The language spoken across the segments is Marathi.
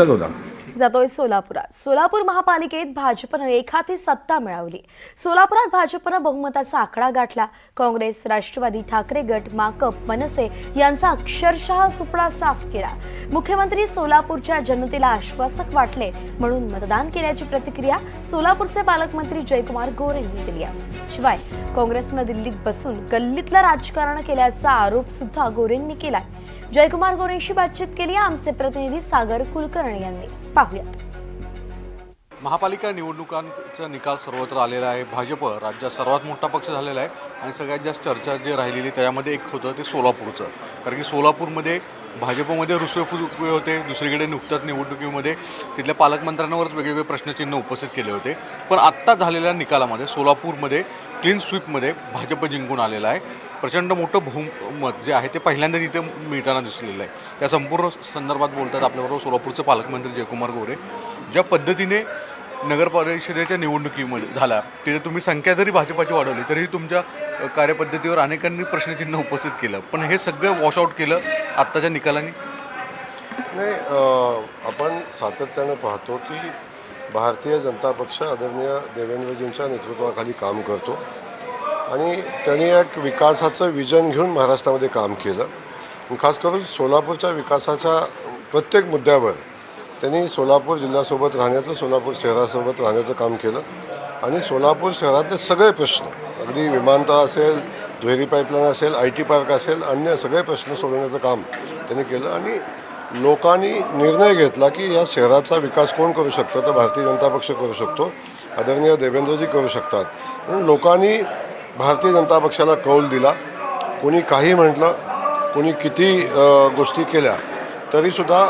होता. जातोय सोलापुरात. सोलापूर महापालिकेत भाजपनं एकाहाती सत्ता मिळवली. सोलापुरात भाजपनं बहुमताचा आकडा गाठला. काँग्रेस, राष्ट्रवादी, ठाकरे गट, माकप, मनसे यांचा अक्षरशः सुपडा साफ केला. मुख्यमंत्री सोलापूरच्या जनतेला आश्वासक वाटले म्हणून मतदान केल्याची प्रतिक्रिया सोलापूरचे पालकमंत्री जयकुमार गोरे यांनी दिली आहे. शिवाय काँग्रेसनं दिल्लीत बसून गल्लीतलं राजकारण केल्याचा आरोप सुद्धा गोरेंनी केलाय. जयकुमार गोरेंशी बातचीत केली आमचे प्रतिनिधी सागर कुलकर्णी यांनी. पाहूयात. महापालिका निवडणुकांचा निकाल सर्वत्र आलेला आहे. भाजप राज्यात सर्वात मोठा पक्ष झालेला आहे आणि सगळ्यात जास्त चर्चा जे राहिलेली त्याच्यामध्ये एक होतं ते सोलापूरचं. कारण की सोलापूरमध्ये भाजपमध्ये रुसवे होते. दुसरीकडे नुकत्याच निवडणुकीमध्ये तिथल्या पालकमंत्र्यांवरच वेगवेगळे प्रश्नचिन्ह उपस्थित केले होते. पण आत्ता झालेल्या निकालामध्ये सोलापूरमध्ये क्लीन स्वीपमध्ये भाजप जिंकून आलेला आहे. प्रचंड मोठं बहुमत जे आहे ते पहिल्यांदा तिथे मिळताना दिसलेलं आहे. त्या संपूर्ण संदर्भात बोलतात आपल्याबरोबर सोलापूरचे पालकमंत्री जयकुमार गोरे. ज्या पद्धतीने नगर परिषदेच्या निवडणुकीमध्ये झाला तिथे तुम्ही संख्या जरी भाजपाची वाढवली तरीही तुमच्या कार्यपद्धतीवर अनेकांनी प्रश्नचिन्ह उपस्थित केलं, पण हे सगळं वॉशआउट केलं आत्ताच्या निकालांनी. नाही, आपण सातत्यानं पाहतो की भारतीय जनता पक्ष आदरणीय देवेंद्रजींच्या नेतृत्वाखाली काम करतो आणि त्यांनी एक विकासाचं विजन घेऊन महाराष्ट्रामध्ये काम केलं. खास करून सोलापूरच्या विकासाच्या प्रत्येक मुद्द्यावर त्यांनी सोलापूर जिल्ह्यासोबत राहण्याचं, सोलापूर शहरासोबत राहण्याचं काम केलं आणि सोलापूर शहरातले सगळे प्रश्न, अगदी विमानतळ असेल, दुहेरी पाईपलाईन असेल, IT पार्क असेल, अन्य सगळे प्रश्न सोडवण्याचं काम त्यांनी केलं. आणि लोकांनी निर्णय घेतला की या शहराचा विकास कोण करू शकतं, तर भारतीय जनता पक्ष करू शकतो, आदरणीय देवेंद्रजी करू शकतात. म्हणून लोकांनी भारतीय जनता पक्षाला कौल दिला. कोणी काही म्हटलं, कोणी किती गोष्टी केल्या तरीसुद्धा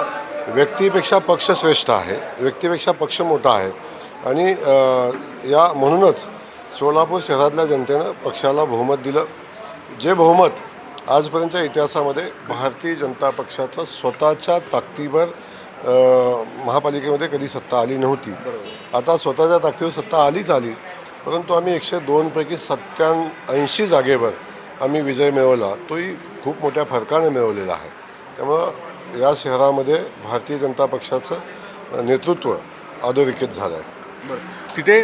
व्यक्तीपेक्षा पक्ष श्रेष्ठ आहे, व्यक्तीपेक्षा पक्ष मोठा आहे. आणि या म्हणूनच सोलापूर शहरातल्या जनतेनं पक्षाला बहुमत दिलं. जे बहुमत आजपर्यंतच्या इतिहासामध्ये भारतीय जनता पक्षाचं स्वतःच्या ताकदीवर महापालिकेमध्ये कधी सत्ता आली नव्हती. आता स्वतःच्या ताकदीवर सत्ता आली, परंतु आम्ही 102 पैकी 87 जागेवर आम्ही विजय मिळवला. तोही खूप मोठ्या फरकाने मिळवलेला आहे. त्यामुळं या शहरामध्ये भारतीय जनता पक्षाचं नेतृत्व अधोरेखित झालं आहे. तिथे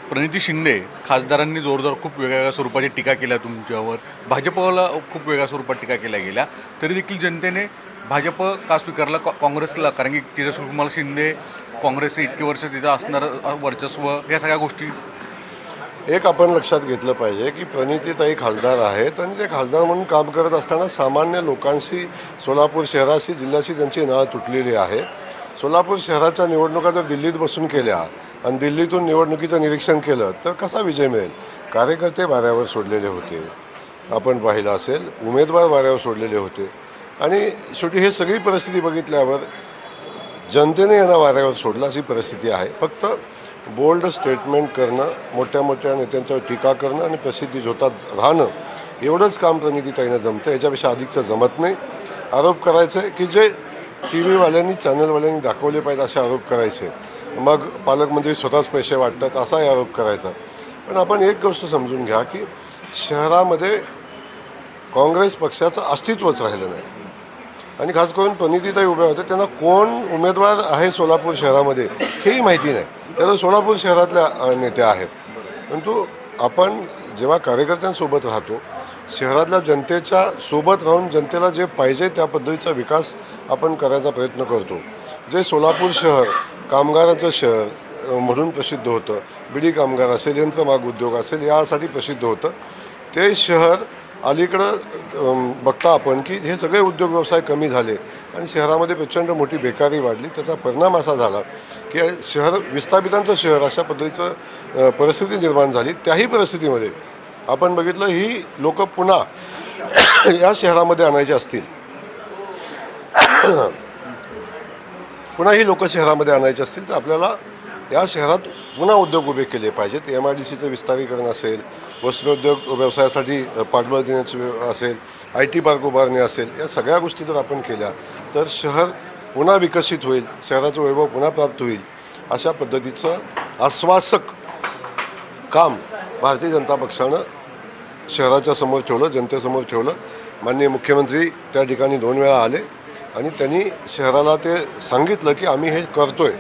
प्रणिती शिंदे खासदारांनी जोरदार खूप वेगवेगळ्या स्वरूपाची टीका केल्या तुमच्यावर, भाजपला खूप वेगळ्या स्वरूपात टीका केल्या गेल्या, तरी देखील जनतेने भाजप का स्वीकारला काँग्रेसला? कारण की तिथे सुकुमार शिंदे काँग्रेसचे इतके वर्ष तिथं असणारं वर्चस्व, या सगळ्या गोष्टी. एक आपण लक्षात घेतलं पाहिजे की प्रणितीताई खासदार आहेत आणि ते खासदार म्हणून काम करत असताना सामान्य लोकांशी, सोलापूर शहराशी, जिल्ह्याशी त्यांची नाळ तुटलेली आहे. सोलापूर शहराच्या निवडणुका जर दिल्लीत बसून केल्या आणि दिल्लीतून निवडणुकीचं निरीक्षण केलं तर कसा विजय मिळेल? कार्यकर्ते वाऱ्यावर सोडलेले होते, आपण पाहिलं असेल, उमेदवार वाऱ्यावर सोडलेले होते. आणि शेवटी हे सगळी परिस्थिती बघितल्यावर जनतेने यांना वाऱ्यावर सोडलं अशी परिस्थिती आहे. फक्त बोल्ड स्टेटमेंट करणं, मोठ्या मोठ्या नेत्यांच्यावर टीका करणं आणि प्रसिद्धी झोतात राहणं, एवढंच काम प्रणितीताईनं जमतं. याच्यापेक्षा अधिकचं जमत नाही. आरोप करायचे की जे TV-वाल्यांनी, चॅनलवाल्यांनी दाखवले पाहिजे असे आरोप करायचे, मग पालकमंत्री स्वतःच पैसे वाटतात असाही आरोप करायचा. पण आपण एक गोष्ट समजून घ्या की शहरामध्ये काँग्रेस पक्षाचं अस्तित्वच राहिलं नाही. आणि खास करून प्रणितीताई उभ्या होत्या, त्यांना कोण उमेदवार आहे सोलापूर शहरामध्ये हेही माहिती नाही. त्या सोलापूर शहरातल्या नेत्या आहेत. परंतु आपण जेव्हा कार्यकर्त्यांसोबत राहतो, शहरातल्या जनतेच्या सोबत राहून जनतेला जे पाहिजे त्या पद्धतीचा विकास आपण करायचा प्रयत्न करतो. जे सोलापूर शहर कामगाराचं शहर म्हणून प्रसिद्ध होतं, बिडी कामगार असेल, यंत्रमाग उद्योग असेल, यासाठी प्रसिद्ध होतं, ते शहर अलीकडं बघता आपण की हे सगळे उद्योग व्यवसाय कमी झाले आणि शहरामध्ये प्रचंड मोठी बेकारी वाढली. त्याचा परिणाम असा झाला की शहर विस्थापितांचं शहर अशा पद्धतीचं परिस्थिती निर्माण झाली. त्याही परिस्थितीमध्ये आपण बघितलं, ही लोक पुन्हा या शहरामध्ये आणायची असतील, पुन्हा ही लोक शहरामध्ये आणायची असतील तर आपल्याला या शहरात पुन्हा उद्योग उभे केले पाहिजेत. MIDCचं विस्तारीकरण असेल, वस्त्रोद्योग व्यवसायासाठी पाठबळ देण्याचं असेल, IT पार्क उभारणे असेल, या सगळ्या गोष्टी जर आपण केल्या तर शहर पुन्हा विकसित होईल, शहराचं वैभव पुन्हा प्राप्त होईल. अशा पद्धतीचं आश्वासक काम भारतीय जनता पक्षानं शहराच्या समोर ठेवलं, जनतेसमोर ठेवलं. माननीय मुख्यमंत्री त्या ठिकाणी 2 वेळा आले. आणि त्यांनी शहराला ते सांगितलं की आम्ही हे करतोय.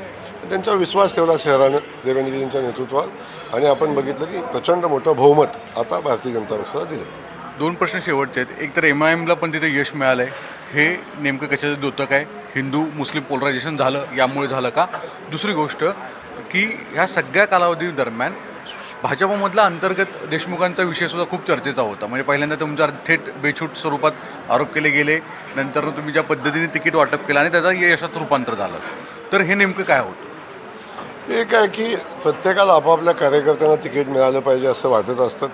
त्यांच्यावर विश्वास ठेवला शहरानं देवेंद्रजींच्या नेतृत्वात आणि आपण बघितलं की प्रचंड मोठं बहुमत आता भारतीय जनता पक्षाला दिलं. दोन प्रश्न शेवटचे आहेत. एक तर MIMला पण तिथे यश मिळालं आहे, हे नेमकं कशाचं द्योतक आहे? हिंदू मुस्लिम पोलरायझेशन झालं यामुळे झालं का? दुसरी गोष्ट की ह्या सगळ्या कालावधी दरम्यान भाजपमधला अंतर्गत देशमुखांचा विषयसुद्धा खूप चर्चेचा होता. म्हणजे पहिल्यांदा तुमच्यावर थेट बेछूट स्वरूपात आरोप केले गेले, नंतर तुम्ही ज्या पद्धतीने तिकीट वाटप केलं आणि त्याचा यशात रूपांतर झालं. तर हे नेमकं काय होतं? एक आहे की प्रत्येकाला आपापल्या कार्यकर्त्यांना तिकीट मिळालं पाहिजे असं वाटत असतं.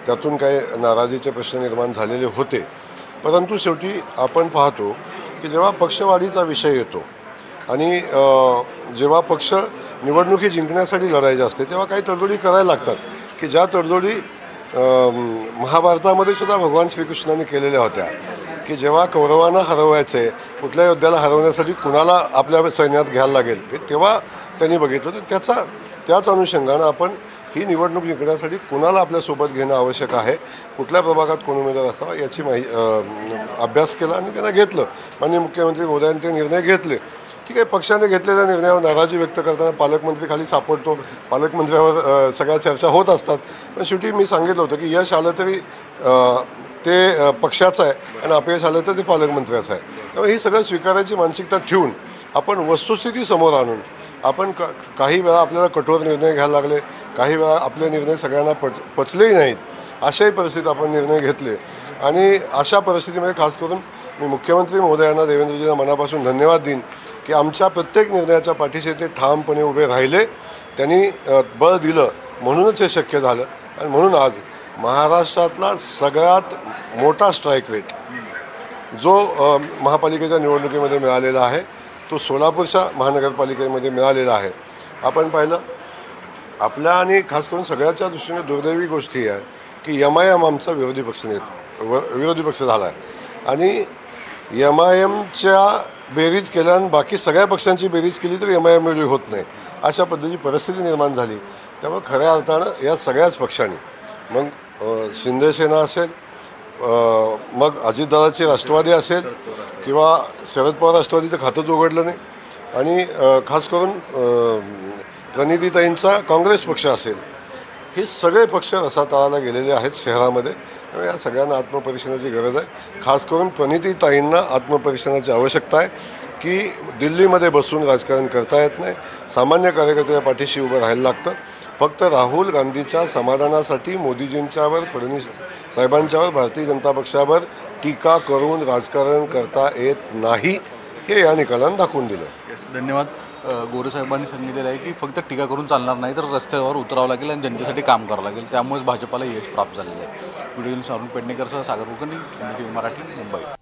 त्यातून काही नाराजीचे प्रश्न निर्माण झालेले होते. परंतु शेवटी आपण पाहतो की जेव्हा पक्षवाढीचा विषय येतो आणि जेव्हा पक्ष निवडणुकी जिंकण्यासाठी लढायचे असते तेव्हा काही तडजोडी करायला लागतात की ज्या तडजोडी महाभारतामध्ये सुद्धा भगवान श्रीकृष्णाने केलेल्या होत्या की जेव्हा कौरवांना हरवायचे, कुठल्या योद्ध्याला हरवण्यासाठी कुणाला आपल्या सैन्यात घ्यायला लागेल हे तेव्हा त्यांनी बघितलं. तर त्याच अनुषंगानं आपण ही निवडणूक जिंकण्यासाठी कुणाला आपल्यासोबत घेणं आवश्यक आहे, कुठल्या प्रभागात कोण उमेदवार असावा याची अभ्यास केला आणि त्यांना घेतलं. माननीय मुख्यमंत्री मोदयांनी ते निर्णय घेतले. ठीक आहे, पक्षाने घेतलेल्या निर्णयावर नाराजी व्यक्त करताना पालकमंत्री खाली सापडतो, पालकमंत्र्यावर सगळ्या चर्चा होत असतात. पण शेवटी मी सांगितलं होतं की यश आलं तरी ते पक्षाचं आहे आणि अपयश आलं तर ते पालकमंत्र्याचं आहे. त्यामुळे ही सगळं स्वीकारायची मानसिकता ठेवून आपण वस्तुस्थिती समोर आणून आपण काही वेळा आपल्याला कठोर निर्णय घ्यायला लागले, काही वेळा आपले निर्णय सगळ्यांना पचलेही नाहीत, अशाही परिस्थितीत आपण निर्णय घेतले. आणि अशा परिस्थितीमध्ये खास करून मी मुख्यमंत्री महोदयांना देवेंद्रजींना मनापासून धन्यवाद देईन की आमच्या प्रत्येक निर्णयाच्या पाठीशी ते ठामपणे उभे राहिले. त्यांनी बळ दिलं म्हणूनच हे शक्य झालं. आणि म्हणून आज महाराष्ट्रातला सगळ्यात मोठा स्ट्राईक रेट जो महापालिकेच्या निवडणुकीमध्ये मिळालेला आहे तो सोलापूरच्या महानगरपालिकेमध्ये मिळालेला आहे. आपण पाहिलं आपल्या आणि खास करून सगळ्याच्या दृष्टीने दुर्दैवी गोष्ट ही आहे की MIM आमचा विरोधी पक्ष झाला आहे आणि MIMच्या बेरीज केल्यानं बाकी सगळ्या पक्षांची बेरीज केली तर MIM वेळी होत नाही, अशा पद्धतीची परिस्थिती निर्माण झाली. त्यामुळे खऱ्या अर्थानं या सगळ्याच पक्षांनी मग शिंदेसेना असेल, मग अजितदादाची राष्ट्रवादी असेल किंवा शरद पवार राष्ट्रवादीचं खातंच उघडलं नाही आणि खास करून प्रणितीताईंचा काँग्रेस पक्ष असेल, हे सगळे पक्ष रसातळाला गेलेले आहेत शहरामध्ये. त्यामुळे या सगळ्यांना आत्मपरीक्षणाची गरज आहे. खास करून प्रणितीताईंना आत्मपरीक्षणाची आवश्यकता आहे की दिल्लीमध्ये बसून राजकारण करता येत नाही, सामान्य कार्यकर्त्याच्या पाठीशी उभं राहायला लागतं. फक्त राहुल गांधीच्या समाधानासाठी मोदीजींच्यावर, फडणवीस साहेबांच्यावर, भारतीय जनता पक्षावर टीका करून राजकारण करता येत नाही, हे या निकालानं दाखवून दिलं. धन्यवाद. गोरे साहेबांनी सांगितलेलं आहे की फक्त टीका करून चालणार नाही तर रस्त्यावर उतरावं लागेल आणि जनतेसाठी काम करावं लागेल. त्यामुळेच भाजपाला यश प्राप्त झालेलं आहे. व्हिडिओ अरुण पेडणेकरसह सागर कुलकर्णी, मराठी, मुंबई.